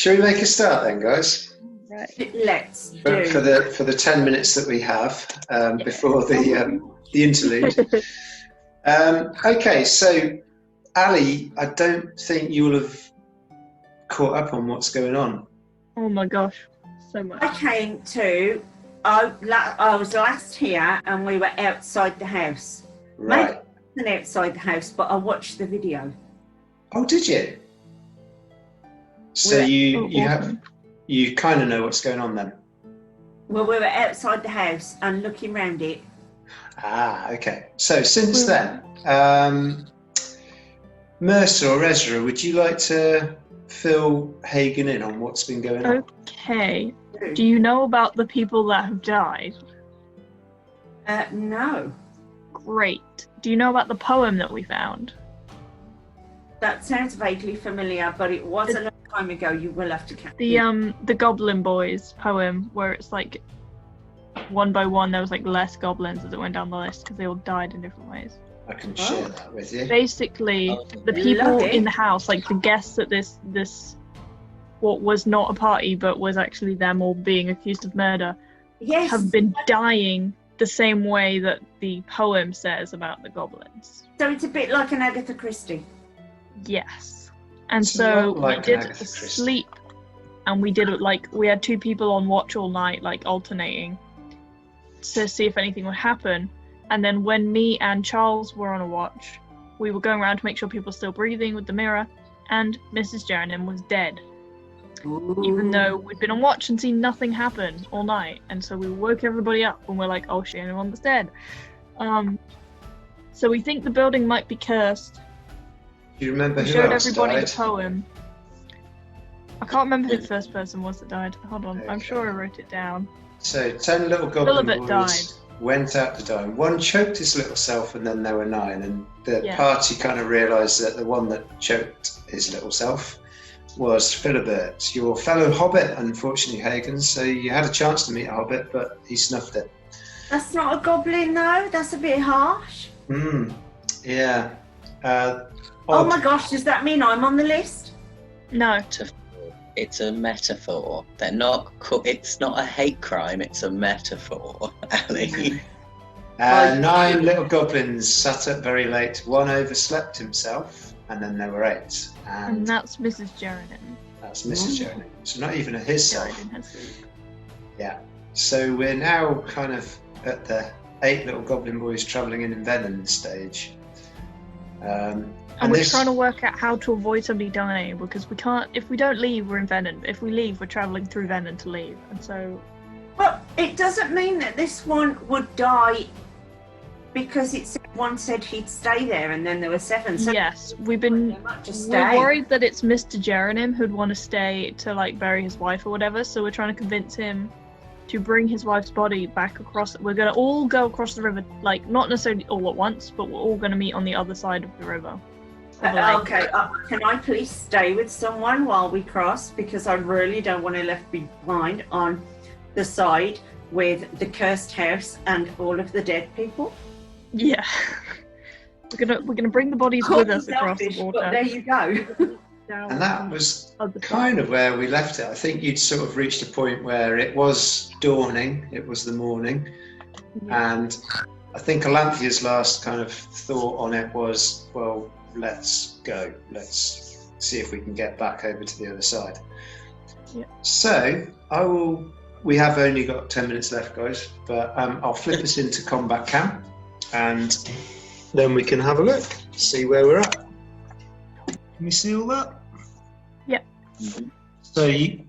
Shall we make a start then, guys? Right. Let's For, do. for the 10 minutes that we have before the interlude. Okay, so Ali, I don't think you will have caught up on what's going on. Oh my gosh, so much. I came to. I was last here, and we were outside the house. Right. Maybe I wasn't outside the house, but I watched the video. Oh, did you? So you kind of know what's going on then? Well, we were outside the house and looking round it. Ah, okay. So since then, Mercer or Ezra, would you like to fill Hagen in on what's been going on? Okay. Do you know about the people that have died? No. Great. Do you know about the poem that we found? That sounds vaguely familiar, but it was a long time ago. You will have to count. The Goblin Boys poem, where it's like one by one there was like less goblins as it went down the list because they all died in different ways. I can share that with you. Basically, the people in the house, like the guests at this what was not a party but was actually them all being accused of murder, have been dying the same way that the poem says about the goblins. So it's a bit like an Agatha Christie. Yes. And It's so not like we did an Agatha a Christie. sleep, and we did it like we had two people on watch all night, like alternating, to see if anything would happen. And then when me and Charles were on a watch, we were going around to make sure people were still breathing with the mirror, and Mrs. Jerningham was dead. Ooh. Even though we'd been on watch and seen nothing happen all night. And so we woke everybody up and we're like, oh, she's the only one that's dead. So we think the building might be cursed. Do you remember We who showed else everybody died? the poem. I can't remember who the first person was that died. Hold on, I'm Okay. sure I wrote it down. So 10 little goblin Philibert boys died. went out to dine. One choked his little self, and then there were 9. And the Yeah. party kind of realised that the one that choked his little self was Philibert, your fellow hobbit, unfortunately, Hagen. So you had a chance to meet a hobbit, but he snuffed it. That's not a goblin, though. That's a bit harsh. Yeah. Oh my gosh, does that mean I'm on the list? No. It's a metaphor. They're not. It's not a hate crime. It's a metaphor, Ali. 9 little goblins sat up very late. One overslept himself, and then there were 8. And And that's Mrs. Jerningham. that's Mrs. Jerningham. So not even a his self. Died in her sleep. Yeah. So we're now kind of at the 8 little goblin boys travelling in Venom stage. And we're trying to work out how to avoid somebody dying, because we can't. If we don't leave, we're in Venom. If we leave, we're travelling through Venom to leave. And so But it doesn't mean that this one would die because one said he'd stay there and then there were 7. So yes, we're stay. worried that it's Mr. Jerningham who'd want to stay to like bury his wife or whatever. So we're trying to convince him to bring his wife's body back across. We're gonna all go across the river, like not necessarily all at once, but we're all gonna meet on the other side of the river. Okay, can I please stay with someone while we cross? Because I really don't want to left behind on the side with the cursed house and all of the dead people. Yeah, we're gonna bring the bodies with us across the Selfish, water. but there you go. Down And that on was the other kind side. of where we left it. I think you'd sort of reached a point where it was dawning, it was the morning, and I think Alanthia's last kind of thought on it was, well, let's go. Let's see if we can get back over to the other side. Yeah. So we have only got 10 minutes left, guys, but I'll flip us into combat camp, and then we can have a look, see where we're at. Can we see all that? Yep. So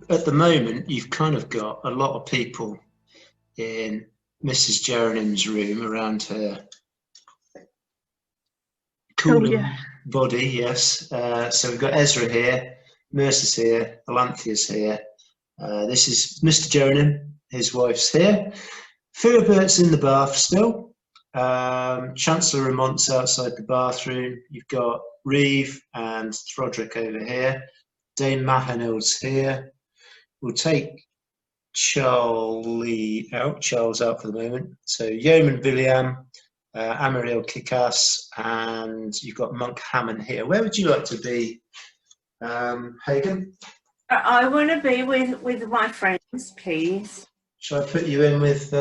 at the moment, you've kind of got a lot of people in Mrs. Jerninham's room around her cooling body, yes. So we've got Ezra here, Mercer's here, Alanthia's here. This is Mr. Jerningham, his wife's here. Philibert's in the bath still. Chancellor Ramont's outside the bathroom. You've got Reeve and Throdrick over here. Dame Mahanild's here. We'll take Charles out for the moment. So Yeoman William, Amariel Kickass, and you've got Monk Hammond here. Where would you like to be, Hagen? I want to be with my friends, please. Shall I put you in with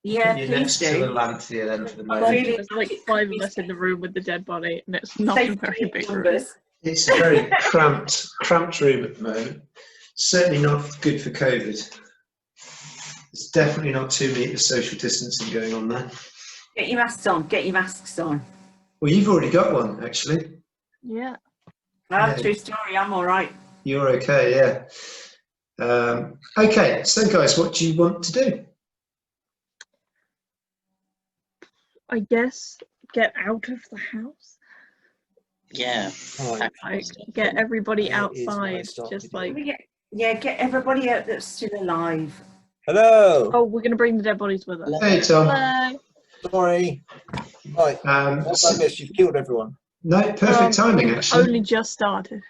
Yeah, you please next to do. Alanthea then for the I moment? really There's like think it 5 could of be us in the room with the dead body, and it's not a safety very in big room. numbers. It's a very cramped room at the moment. Certainly not good for COVID. There's definitely not 2 meters social distancing going on there. Get your masks on. Get your masks on. Well, you've already got one, actually. Yeah. Ah, Yeah. true story. I'm all right. You're okay, yeah. Okay, so guys, what do you want to do? I guess get out of the house. Yeah. Right. Like get everybody Where is my outside. start Just video? like Get everybody out that's still alive. Hello. oh, we're gonna bring the dead bodies with us. Hey, Tom. Hello. Sorry. Right. What's I missed? You've killed everyone. No, perfect timing, we've actually. only just started.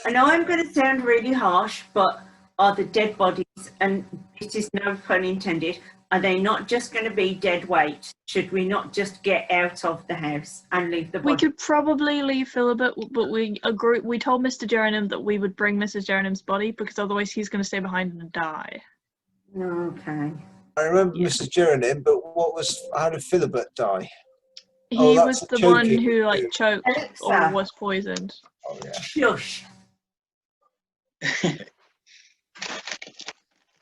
I know I'm going to sound really harsh, but are the dead bodies, and this is no pun intended, are they not just going to be dead weight? Should we not just get out of the house and leave the We body? could probably leave Philibert, but we told Mr. Jerningham that we would bring Mrs. Jerningham's body because otherwise he's going to stay behind and die. Okay. I remember Yeah. Mrs. Jernin, but how did Philibert die? He Oh, was that's the the one choking who like dude. choked or Alexa. was poisoned. Oh yeah. Shush.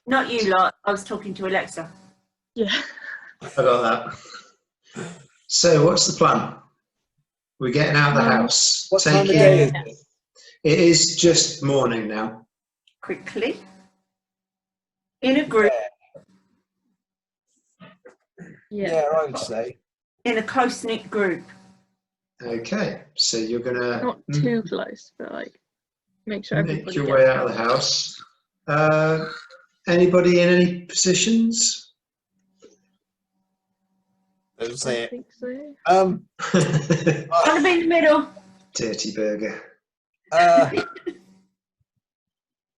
Not you lot. I was talking to Alexa. Yeah. I got that. So, what's the plan? We're getting out of the house. What time of taking- day is Yeah. it? It is just morning now. Quickly. In a group, Yeah, I would say. in a close-knit group. Okay, so you're gonna Not too close, but like make sure everybody make your gets way out of the house. Anybody in any positions? That's I it. think so. I'm going to be in the middle. Dirty burger.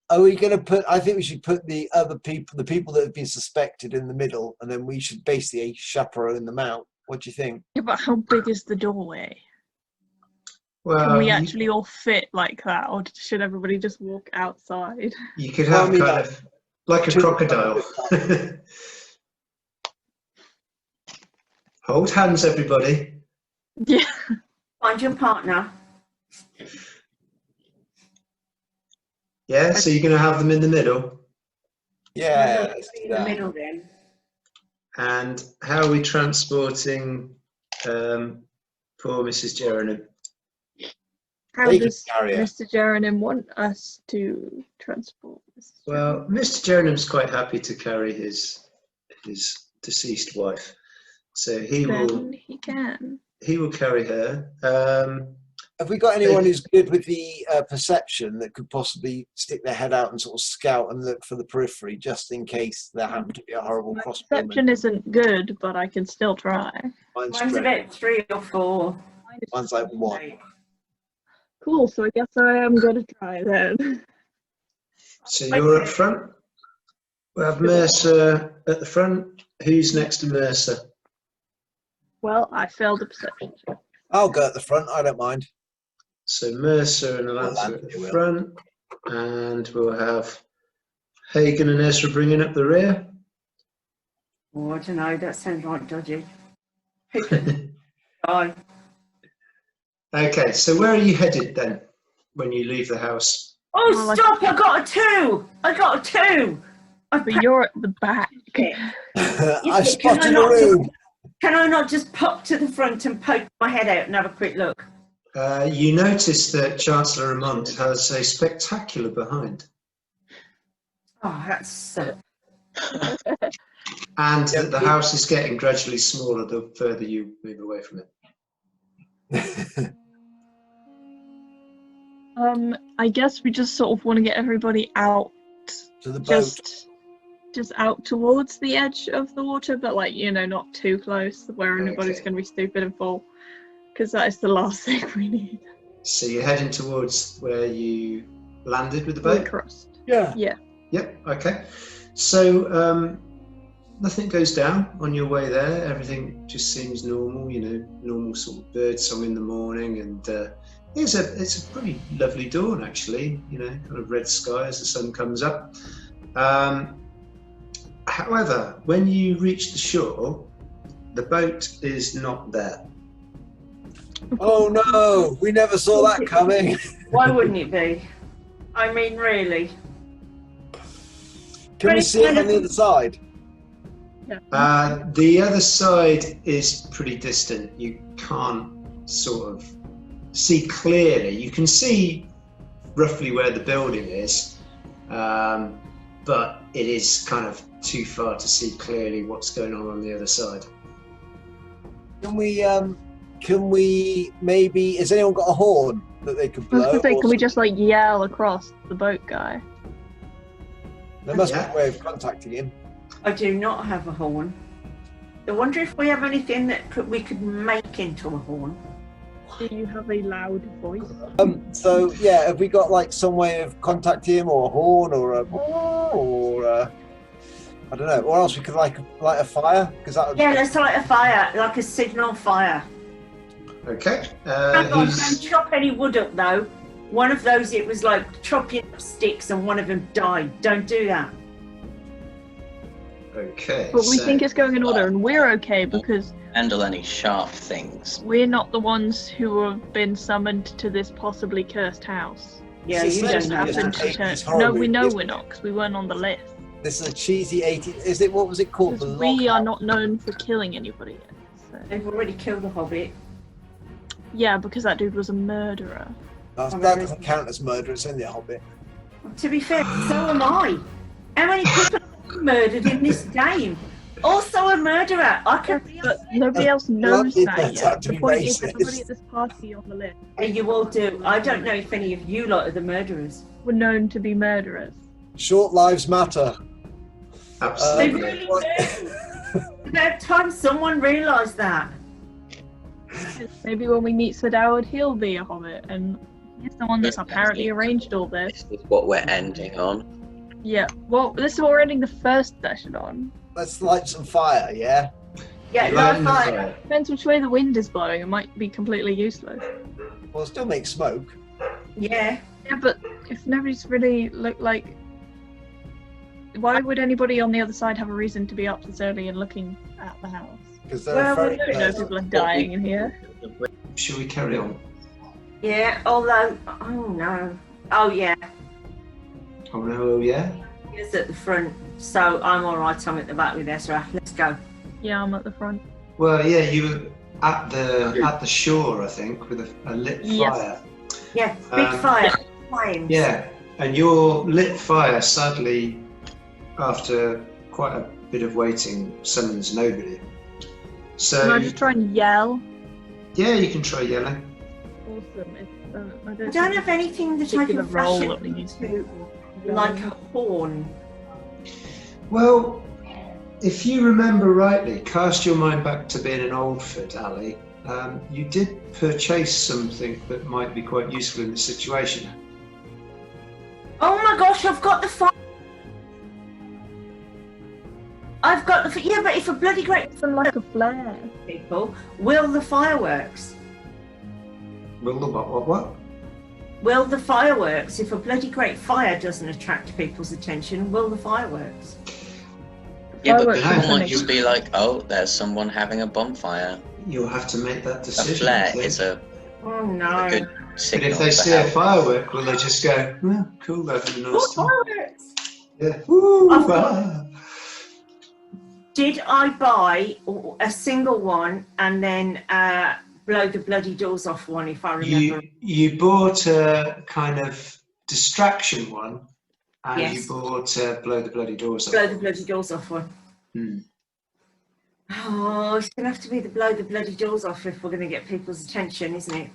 Are we going to put? I think we should put the other people, the people that have been suspected, in the middle, and then we should basically chaperone them out. What do you think? Yeah, but how big is the doorway? Well, Can we actually all fit like that, or should everybody just walk outside? you could Well, have I mean, kind of like a two- crocodile. Hold hands, everybody. Yeah. Find your partner. Yeah, so you're going to have them in the middle. Yeah, I'm let's do in the that. middle then. And how are we transporting poor Mrs. Jerningham? How They can does carry her. Mr. Jerningham want us to transport Mrs. Well, Mr. Jerningham's quite happy to carry his deceased wife, so he Then he can. will carry her. Have we got anyone who's good with the perception that could possibly stick their head out and sort of scout and look for the periphery, just in case there happened to be a horrible My crossbowman? perception isn't good, but I can still try. Mine's Mine's dreadful. about 3 or 4. Mine's like 1. Cool, so I guess I am going to try then. So you're up front. We have Mercer at the front. Who's next to Mercer? Well, I failed the perception check. I'll go at the front. I don't mind. So Mercer and Alanza at the front, and we'll have Hagen and Ezra bringing up the rear. Oh, I don't know. That sounds like dodgy. Bye. Okay, so where are you headed then when you leave the house? Oh, Well, I- stop! I got a 2! I got a 2! But you're at the back. I spotted a room. Can I not just pop to the front and poke my head out and have a quick look? You notice that Chancellor Ramont has a spectacular behind, Oh, that's so... and that the house is getting gradually smaller the further you move away from it. I guess we just sort of want to get everybody out, To the boat. just out towards the edge of the water, but like, you know, not too close where anybody's Okay. going to be stupid and fall, because that is the last thing we need. So you're heading towards where you landed with the We boat? crossed. Yeah. Yeah. Yep, okay. So nothing goes down on your way there. Everything just seems normal, you know, normal sort of bird song in the morning and It's a pretty lovely dawn, actually. You know, kind of red sky as the sun comes up. However, when you reach the shore, the boat is not there. Oh no, we never saw that coming. Why wouldn't it be? I mean, really. Can we see it on the other side? The other side is pretty distant. You can't sort of see clearly. You can see roughly where the building is, but it is kind of too far to see clearly what's going on the other side. Can we maybe, has anyone got a horn that they could I was blow? gonna say, or can we just like yell across the boat guy? There must Yeah. be a way of contacting him. I do not have a horn. I wonder if we have anything that we could make into a horn. Do you have a loud voice? So yeah, have we got like some way of contacting him, or a horn, or a I don't know, or else we could like light a fire, because that would Yeah, let's light a fire, like a signal fire. Okay. Hang on, he's- don't chop any wood up though. One of those, it was like chopping up sticks and one of them died. Don't do that. Okay. But we so- think it's going in order, and we're okay because Handle any sharp things. we're not the ones who have been summoned to this possibly cursed house. Yeah, It's you don't essentially know just Happened that. to It's turn- horrible, No, we know isn't we're it? not because we weren't on the list. This is a cheesy 80s. Is it, what was it called? The Because we are log not known for killing anybody yet. So. They've already killed the Hobbit. Yeah, because that dude was a murderer. House? That doesn't count as murder. It's only a Hobbit. To be fair, so am I. How many people are murdered in this game? Also a murderer. I could be. But nobody else knows Well, that that's yet. not to The be point is racist. everybody at this party on the list You all do. I don't know if any of you lot are the murderers. were known to be murderers. Short lives matter. They Absolutely. really do. About time someone realised that. Maybe when we meet Sir Dowd, he'll be a hobbit, and he's the one that's apparently arranged all this. This is what we're ending on. Yeah, well, this is what we're ending the first session on. Let's light some fire, yeah? Yeah, Light no the fire. fire. Depends which way the wind is blowing, it might be completely useless. Well, still make smoke. Yeah. Yeah, but if nobody's really like, why would anybody on the other side have a reason to be up this early and looking at the house? Because they're Well, very We know people are dying in here. Shall we carry on? Yeah, although, oh no. Oh yeah, Oh no, yeah. he's at the front, so I'm alright, I'm at the back with Ezra. Let's go. Yeah, I'm at the front. Well, yeah, you were at the shore, I think, with a lit Yes. fire. Yeah, big Um, fire. Flames. Yeah, and your lit fire, sadly, after quite a bit of waiting, summons nobody. So Can I just try and yell? yeah, you can try yelling. Awesome. I I don't don't have anything that I particular can role fashion that we need into, like a horn. Well, if you remember rightly, cast your mind back to being an Oldford, Ali. You did purchase something that might be quite useful in this situation. Oh my gosh, I've got the fire. I've got the yeah, but if a bloody great Something like a flare. people will the fireworks. Will the what? Will the fireworks, if a bloody great fire doesn't attract people's attention, will the fireworks? Yeah, but Fireworks people are might finished. just be like, oh, there's someone having a bonfire. You'll have to make that A decision. I flare think. is a Oh no. good But signal. if they for see a help. firework, will they just go, oh, cool, they're having a Oh, nice time? fireworks! Yeah. Woo, I've ah. Did I buy a single one and then blow the bloody doors off one, if I remember? You bought a kind of distraction one, and Yes. you bought blow the bloody doors off. Blow the bloody doors off one. Hmm. Oh, it's going to have to be the blow the bloody doors off if we're going to get people's attention, isn't it?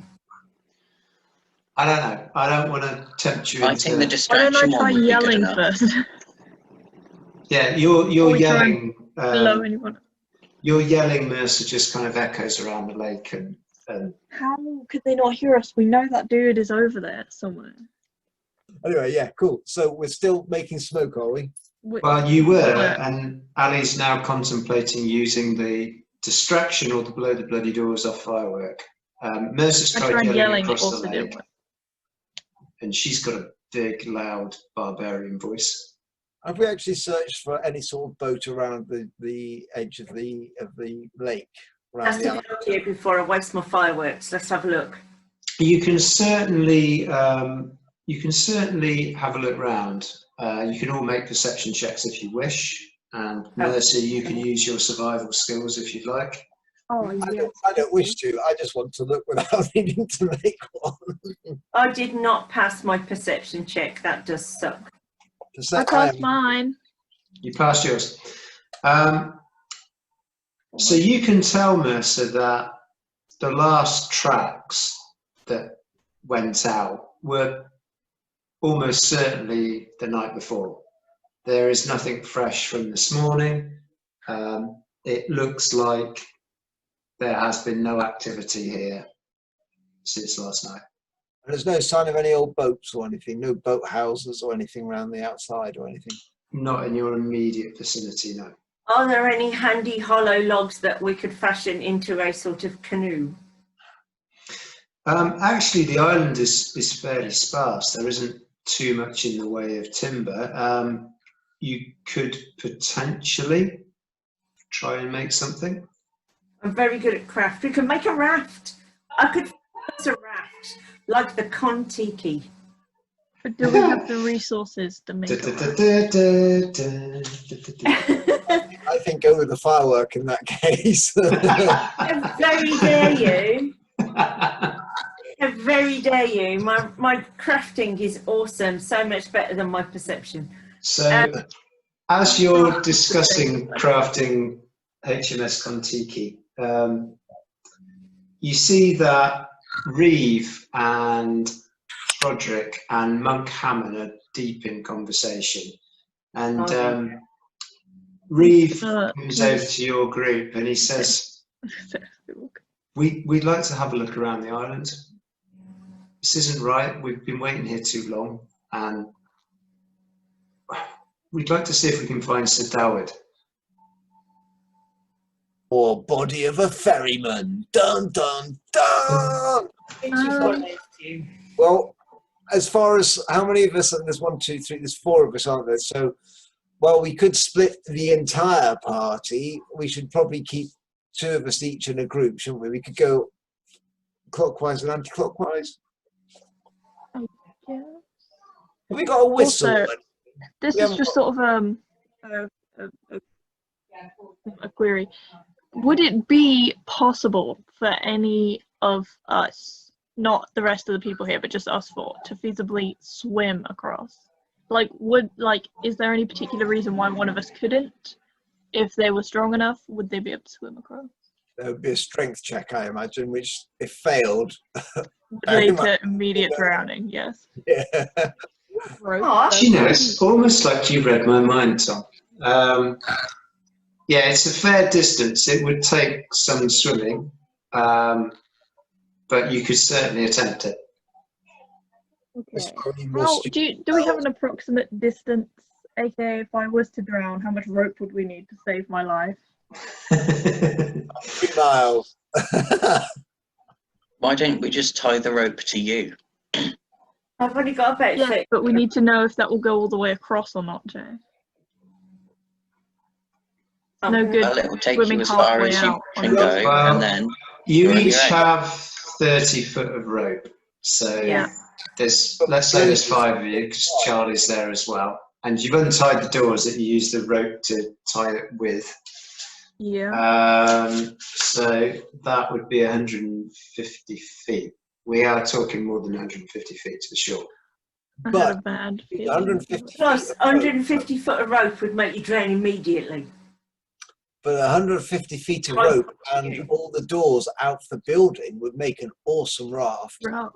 I don't know. I don't want to tempt you I think into. the Why distraction don't I try one would be good yelling enough. first? Yeah, you're we try yelling. Below anyone. Your yelling, Mercer, just kind of echoes around the lake, and How could they not hear us? We know that dude is over there somewhere. Anyway, yeah, cool. So we're still making smoke, are we? well, you were, Yeah. and Ali's now contemplating using the distraction or the blow the bloody doors off firework. Mercer's I tried tried yelling yelling, it across the also didn't lake, work. and she's got a big, loud barbarian voice. Have we actually searched for any sort of boat around the edge of the lake? Around That's the a good idea before I waste my fireworks. Let's have a look. You can certainly have a look round. You can all make perception checks if you wish, and Mercer, you can use your survival skills if you'd like. Oh, I don't wish to. I just want to look without needing to make one. I did not pass my perception check. That does suck. I passed mine. You passed yours. So you can tell, Mercer, that the last tracks that went out were almost certainly the night before. There is nothing fresh from this morning. It looks like there has been no activity here since last night. There's no sign of any old boats or anything, no boat houses or anything around the outside or anything. Not in your immediate vicinity, no. Are there any handy hollow logs that we could fashion into a sort of canoe? Actually, the island is fairly sparse. There isn't too much in the way of timber. You could potentially try and make something. I'm very good at craft. We can make a raft. I could fix a raft like the Kon-Tiki. But do we have the resources to make it? I think go with the firework in that case. How very dare you? How very dare you? My crafting is awesome. So much better than my perception. So, as you're discussing crafting HMS Kon-Tiki, you see that Reeve and Broderick and Monk Hammond are deep in conversation. And Reeve comes over to your group and he says, We'd like to have a look around the island. This isn't right. We've been waiting here too long. And we'd like to see if we can find Sir Dawid. Or body of a ferryman. Dun, dun, dun! Well, as far as how many of us, and there's 1, 2, 3, there's 4 of us, aren't there? So, well, we could split the entire party. We should probably keep 2 of us each in a group, shouldn't we? We could go clockwise and anti-clockwise. Yeah. Have we got a whistle? Also, this is just sort of a query. Would it be possible for any of us, not the rest of the people here, but just us 4, to feasibly swim across? Is there any particular reason why one of us couldn't? If they were strong enough, would they be able to swim across? There would be a strength check, I imagine, which, if failed, Lead to immediate drowning, yes. yeah. You know, it's almost like you read my mind, Tom. Yeah, it's a fair distance. It would take some swimming, but you could certainly attempt it. Okay. Do we have an approximate distance? aka, if I was to drown, how much rope would we need to save my life? 3 miles. Why don't we just tie the rope to you? I've only got about Yeah, 6. but we need to know if that will go all the way across or not, Jay. No good Well, it will take swimming you as far halfway as you out can on go, a- Well, and then You You're each right. have 30 foot of rope. So Yeah. let's say there's 5 of you, because Charlie's there as well. And you've untied the doors that you use the rope to tie it with. Yeah. So that would be 150 feet. We are talking more than 150 feet to the shore. I had but a bad feeling. 150 Plus, feet. 150 foot of rope would make you drown immediately. But 150 feet of rope and all the doors out the building would make an awesome raft. Right.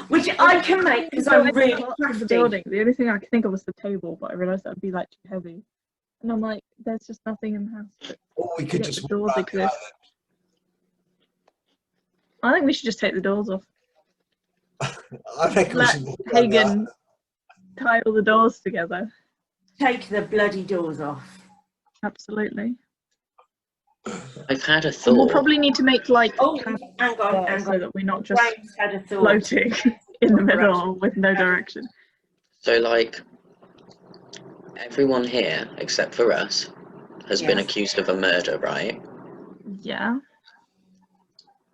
Which I can make because I'm really The crafty. building. The only thing I could think of was the table, but I realised that would be like too heavy. And I'm like, there's just nothing in the house. But Or we could Yeah, just the walk doors around the exist. I think we should just take the doors off. island. I reckon we Let should walk around the Hagen island. tie all the doors together. Take the bloody doors off. Absolutely. I've had a And thought. we'll probably need to make like Oh, paths hang on, there hang so on. that we're not just James had a thought. floating in the middle with no direction. So, like, everyone here, except for us, has been Yes. accused of a murder, right? Yeah,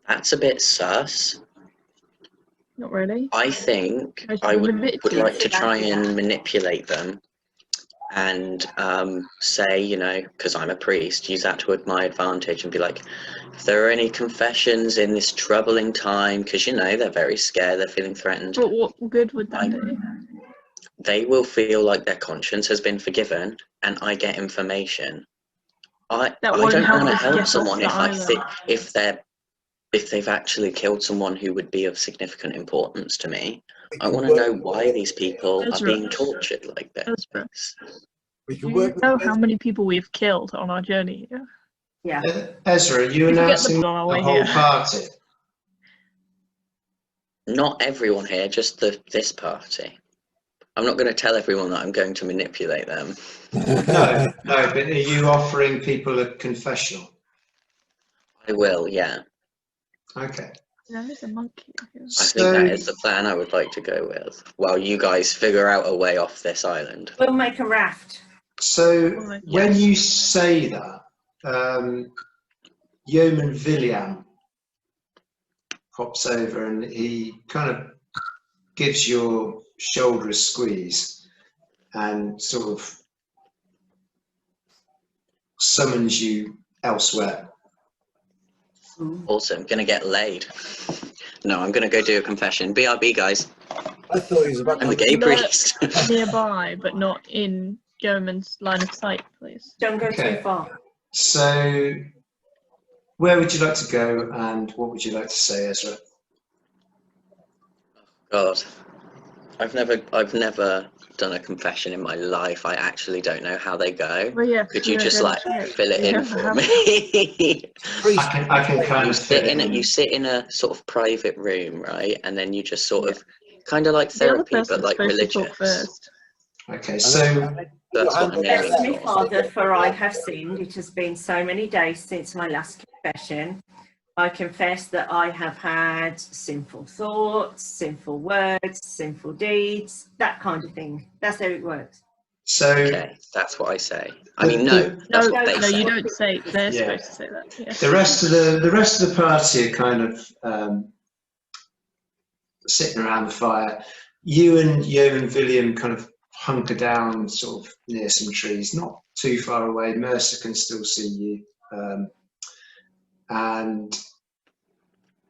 That's a bit sus. not really. I think Most I people would admit like it. to try and manipulate them and say, you know, because I'm a priest, use that to my advantage and be like, if there are any confessions in this troubling time, because, you know, they're very scared, they're feeling threatened, But what good would that do? they will feel like their conscience has been forgiven and I get information. I That won't don't help want to us help get off someone the island. if they've actually killed someone who would be of significant importance to me. We I can want to work know with why these people are Ezra. being tortured like Ezra. this. We Do can you work with know how many people we've killed on our journey here? Yeah. Ezra, are you We forget announcing on our the way whole here. party? Not everyone here, just this party. I'm not going to tell everyone that I'm going to manipulate them. No, but are you offering people a confessional? I will, yeah. Okay. There is a monkey here. I think that is the plan I would like to go with, while you guys figure out a way off this island. We'll make a raft. So Right, when yes. you say that, Yeoman William pops over and he kind of gives your shoulder a squeeze and sort of summons you elsewhere. Awesome, gonna get laid. No, I'm gonna go do a confession. BRB, guys. I thought he was about I'm to a gay priest. Nearby, but not in Yeoman's line of sight, please. Don't go Okay. too far. So where would you like to go and what would you like to say, Ezra? God, I've never done a confession in my life. I actually don't know how they go. Well, yeah, Could you we're just gonna like check. fill it We in never for have. me? priest. I can kind You of fit sit it in in. you sit in a sort of private room, right? And then you just sort Yeah. of kind of like The other therapy, but person's like supposed to talk religious. first. Okay, so That's what I'm Bless aiming me, for. Father, for I have sinned. It has been so many days since my last confession. I confess that I have had sinful thoughts, sinful words, sinful deeds, that kind of thing. That's how it works. Okay, that's what I say. I mean, no, that's No, what they no, say. you don't say. They're Yeah. supposed to say that. Yeah. the rest of the party are kind of sitting around the fire. You and Yeoman William kind of hunker down sort of near some trees, not too far away. Mercer can still see you. And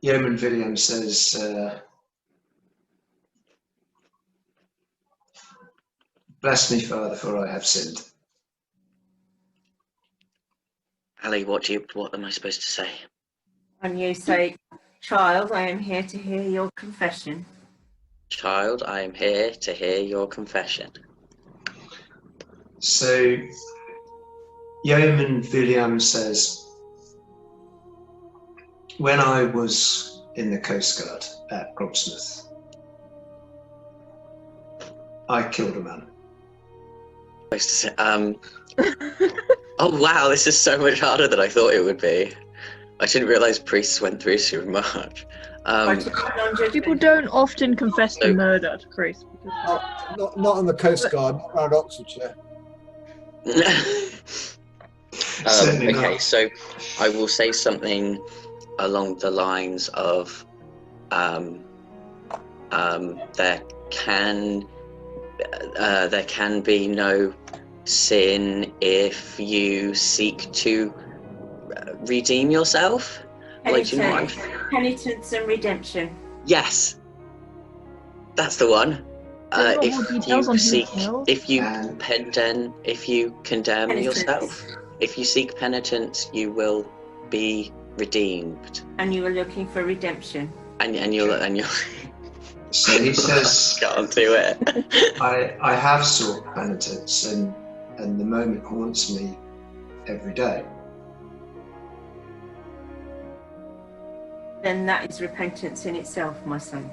Yeoman William says, bless me, Father, for I have sinned. Ali, what am I supposed to say? And you say, child, I am here to hear your confession. Child, I am here to hear your confession. So Yeoman William says, when I was in the Coast Guard at Grobsmith, I killed a man. Supposed to say, oh wow, this is so much harder than I thought it would be. I didn't realise priests went through so much. People don't often confess to So- murder to priests. Not on the Coast Guard, not around Oxfordshire. Certainly okay, not. so I will say something along the lines of there can be no sin if you seek to redeem yourself. Like, you know what I'm- Penitence and redemption. Yes, that's the one. There's not If more details on you who seek, killed. if you And condemn Penitence. yourself, if you seek penitence, you will be redeemed, And you were looking for redemption. and you'll so he says, can't do it. I have sought penitence, and the moment haunts me every day. Then that is repentance in itself, my son.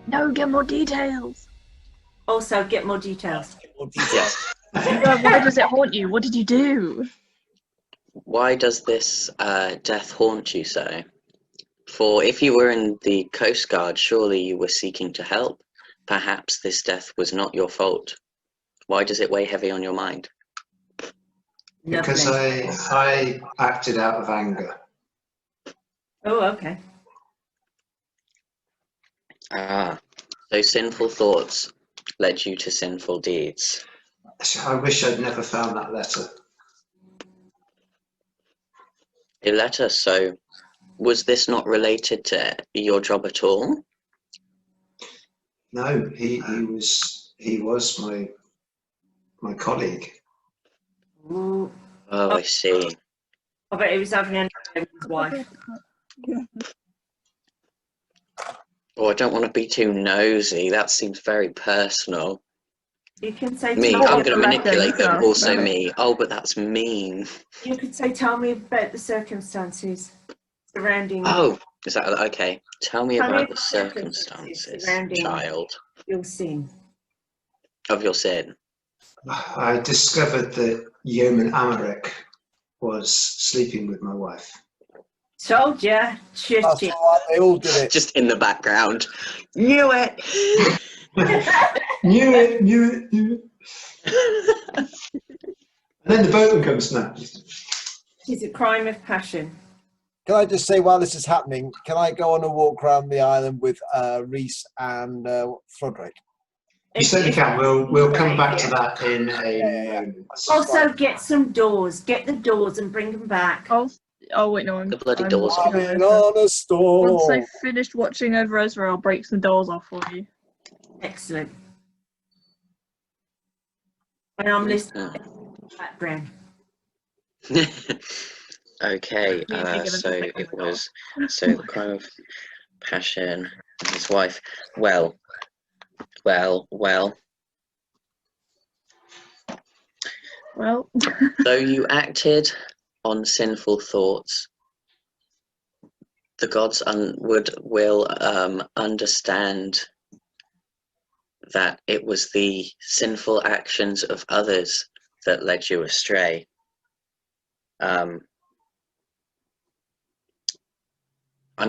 No, get more details. Also, get more details. Yes. Why does it haunt you? What did you do? why does this death haunt you so? For if you were in the Coast Guard, surely you were seeking to help. Perhaps this death was not your fault. Why does it weigh heavy on your mind? Because Lovely. I acted out of anger. Oh, okay. Ah, so sinful thoughts led you to sinful deeds. I wish I'd never found that letter. A letter, so was this not related to your job at all? No, he was my colleague. Ooh. Oh, I see. I bet he was having an affair with his wife. Oh, I don't want to be too nosy. That seems very personal. You can say, Me, not I'm what going to the letter, manipulate you can them. ask Also about it. me. Oh, but that's mean. you could say, tell me about the circumstances surrounding Oh, is that okay? Tell me Tell me about the the circumstances circumstances, surrounding- child, your sin. of your sin. I discovered that Yeoman Amaric was sleeping with my wife. Told ya. That's Just all right, they all did it. Just in the background. Knew it. Knew it, knew it, knew it. And then the boatman comes now. It's a crime of passion. Can I just say, while this is happening, can I go on a walk around the island with Reese and Froderick? You certainly can. We'll come back to Yeah. that in a moment. Also, get some doors. Get the doors and bring them back. Oh wait, no, I'm The bloody I'm doors. watching Running over. on a Once storm. I've finished watching over Ezra, I'll break some doors off for you. Excellent. And I'm listening to the background. Okay, Me and Megan are so just like, oh it my God. was the crime of passion and his wife. Well. Well, Though you acted on sinful thoughts, the gods will understand that it was the sinful actions of others that led you astray. I'm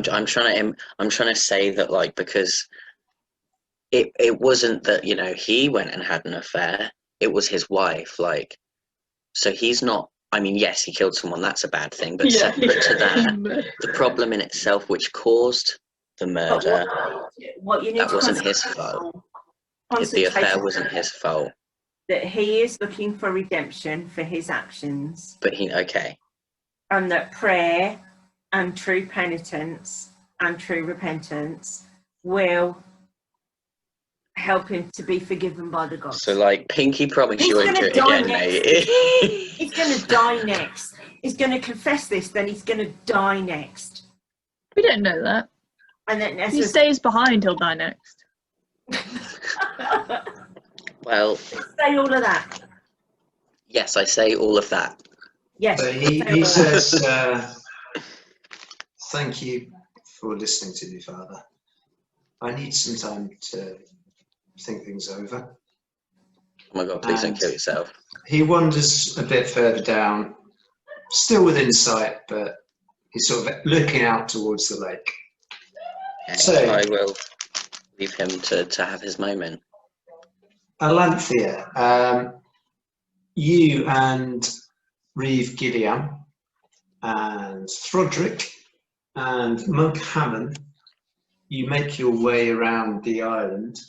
trying to say that, like, because it wasn't that, you know, he went and had an affair. It was his wife, like, so he's not. I mean, yes, he killed someone. That's a bad thing. But separate to that, the problem in itself, which caused the But murder, what you need that to wasn't his concentrate fault. on- The concentrate affair on wasn't his fault. that he is looking for redemption for his actions, But okay. and that prayer and true penitence and true repentance will help him to be forgiven by the gods. So, like, Pinky promise He's you won't gonna do it die again, next. mate. He's going to die next. He's going to confess this, then he's going to die next. we don't know that. And then If he stays behind, he'll die next. Well, say all of that. yes, I say all of that. Yes. So say all he of says, thank you for listening to me, Father. I need some time to think things over. Oh my God, please don't kill yourself. He wanders a bit further down, still within sight, but he's sort of looking out towards the lake. Okay, So- I will leave him to have his moment. Alanthea, you and Reeve Gideon and Froderick and Monk Hammond, you make your way around the island.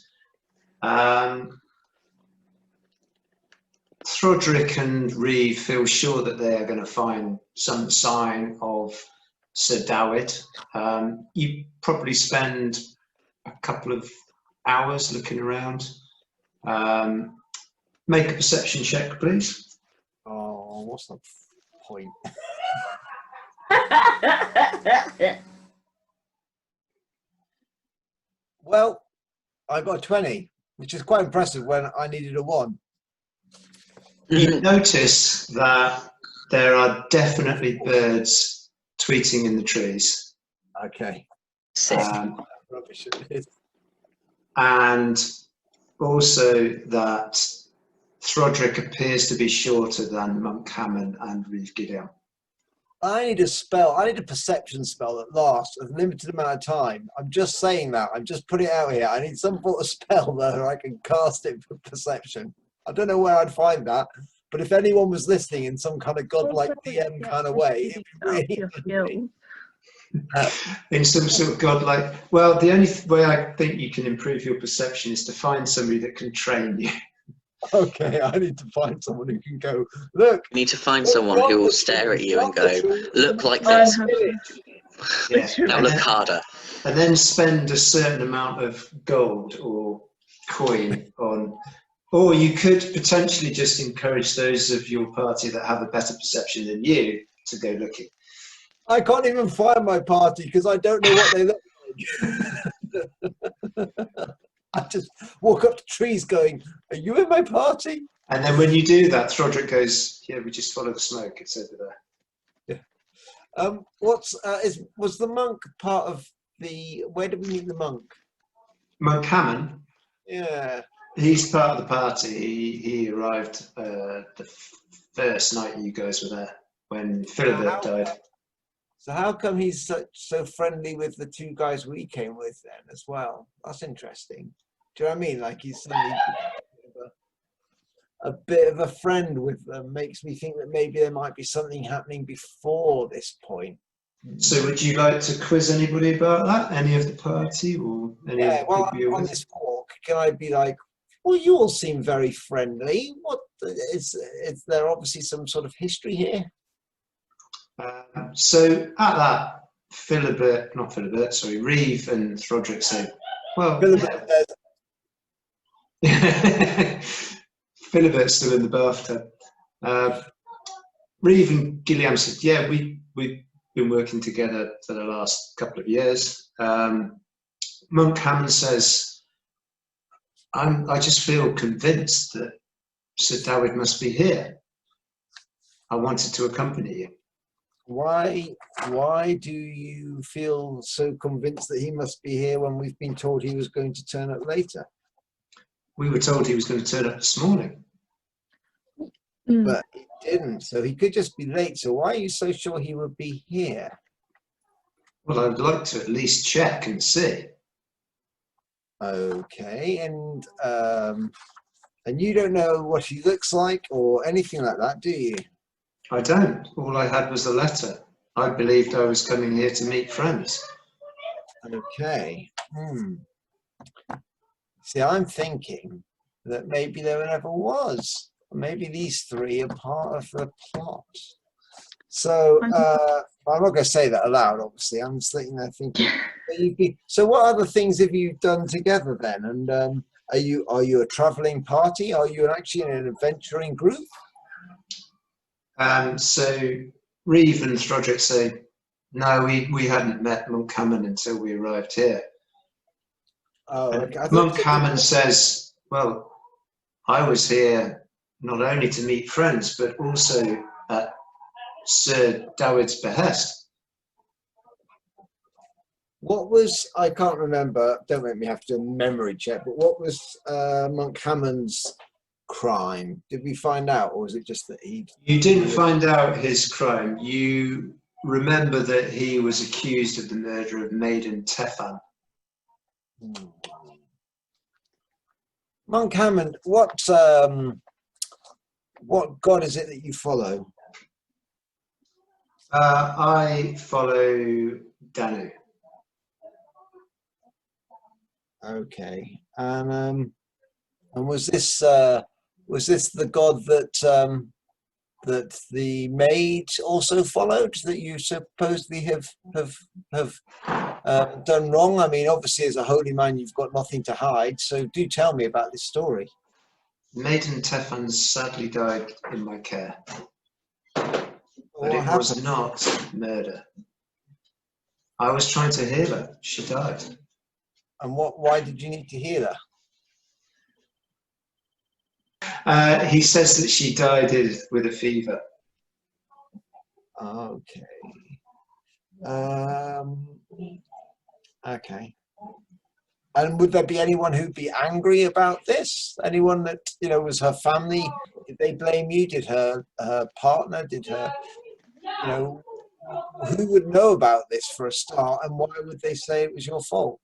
Froderick and Reeve feel sure that they are going to find some sign of Sir Dawid. You probably spend a couple of hours looking around. Make a perception check, please. Oh, what's the point? that. Well, I got a 20, which is quite impressive when I needed a 1. You notice that there are definitely birds tweeting in the trees. Okay. Sick. Rubbish it is. And also that Froderick appears to be shorter than Monk Hammond and Reeve Gideon. I need a spell. I need a perception spell that lasts a limited amount of time. I'm just saying that. I'm just putting it out here. I need some sort of spell that I can cast it for perception. I don't know where I'd find that, but if anyone was listening in some kind of godlike DM kind of way, it'd be really Your skill. In some sort of godlike. Well, the only way I think you can improve your perception is to find somebody that can train you. Okay, I need to find someone who can go, look. You need to find look someone beyond who will the stare at trees, you and beyond the go, trees, look like I this. have Yeah. Now And look then- harder. and then spend a certain amount of gold or coin on, or you could potentially just encourage those of your party that have a better perception than you to go looking. I can't even find my party because I don't know what they look like. I just walk up to trees going, are you in my party? And then when you do that, Trodrick goes, yeah, we just follow the smoke, it's over there. Was the monk part of the, where did we meet the monk? Monk Hammond, Yeah. he's part of the party. He arrived the first night you guys were there when Philibert died. So how come he's so friendly with the two guys we came with then as well? That's interesting. Do you know what I mean? Like he's suddenly a bit of a friend with them. Makes me think that maybe there might be something happening before this point. So would you like to quiz anybody about that? Any of the party or any of Yeah, the well, people you're on with? this walk, can I be like, well, you all seem very friendly. What is there obviously some sort of history here? So at that, Reeve and Thodrick say, well, Philibert says, yeah. Philibert's still in the bathtub. Reeve and Gilliam said, yeah, we've been working together for the last couple of years. Monk Hammond says, I just feel convinced that Sir Dawid must be here. I wanted to accompany you. why do you feel so convinced that he must be here when we've been told he was going to turn up later? We were told he was going to turn up this morning. Mm. But he didn't, so he could just be late. So why are you so sure he would be here? Well, I'd like to at least check and see. Okay, and you don't know what he looks like or anything like that, do you? I don't. All I had was a letter. I believed I was coming here to meet friends. Okay. See, I'm thinking that maybe there never was. Maybe these three are part of the plot. So I'm not going to say that aloud, obviously. I'm sitting there thinking. So what other things have you done together then? And are you a traveling party? Are you actually in an adventuring group? So Reeve and Thodrick say, no, we hadn't met Monk Hammond until we arrived here. Oh, okay. Monk Hammond says, well, I was here not only to meet friends, but also at Sir Dawid's behest. What was, I can't remember, don't make me have to do a memory check, but what was Monk Hammond's crime? Did we find out, or was it just that he... You didn't find out his crime. You remember that he was accused of the murder of Maiden Tefan. Monk Hammond, what god is it that you follow? I follow Danu. Okay, and was this the god that that the maid also followed, that you supposedly have done wrong? I mean, obviously, as a holy man, you've got nothing to hide. So do tell me about this story. Maiden Tefan sadly died in my care, but What it happened? was not murder. I was trying to heal her. She died. And why did you need to heal her? He says that she died with a fever. Okay. Okay. And would there be anyone who'd be angry about this? Anyone that, you know, was her family? Did they blame you? Did her partner? Did her, you know, who would know about this for a start, and why would they say it was your fault?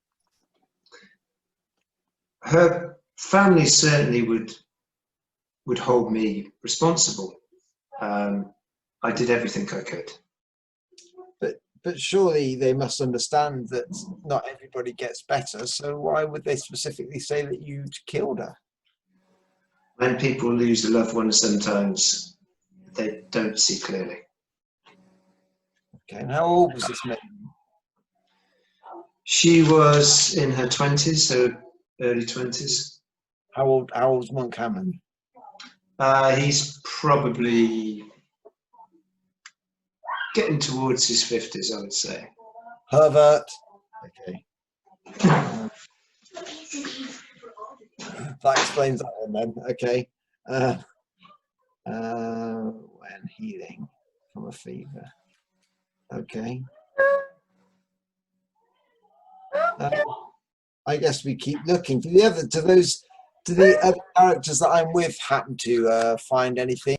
Her family certainly would hold me responsible. I did everything I could. But surely they must understand that not everybody gets better. So why would they specifically say that you killed her? When people lose a loved one, sometimes they don't see clearly. Okay, and how old was this man? She was in her 20s, so early 20s. How old's Monk Hammond? He's probably getting towards his 50s, I would say. Pervert. Okay. That explains that one then. Okay. When healing from a fever. Okay. I guess we keep looking. Do the other characters that I'm with happen to find anything?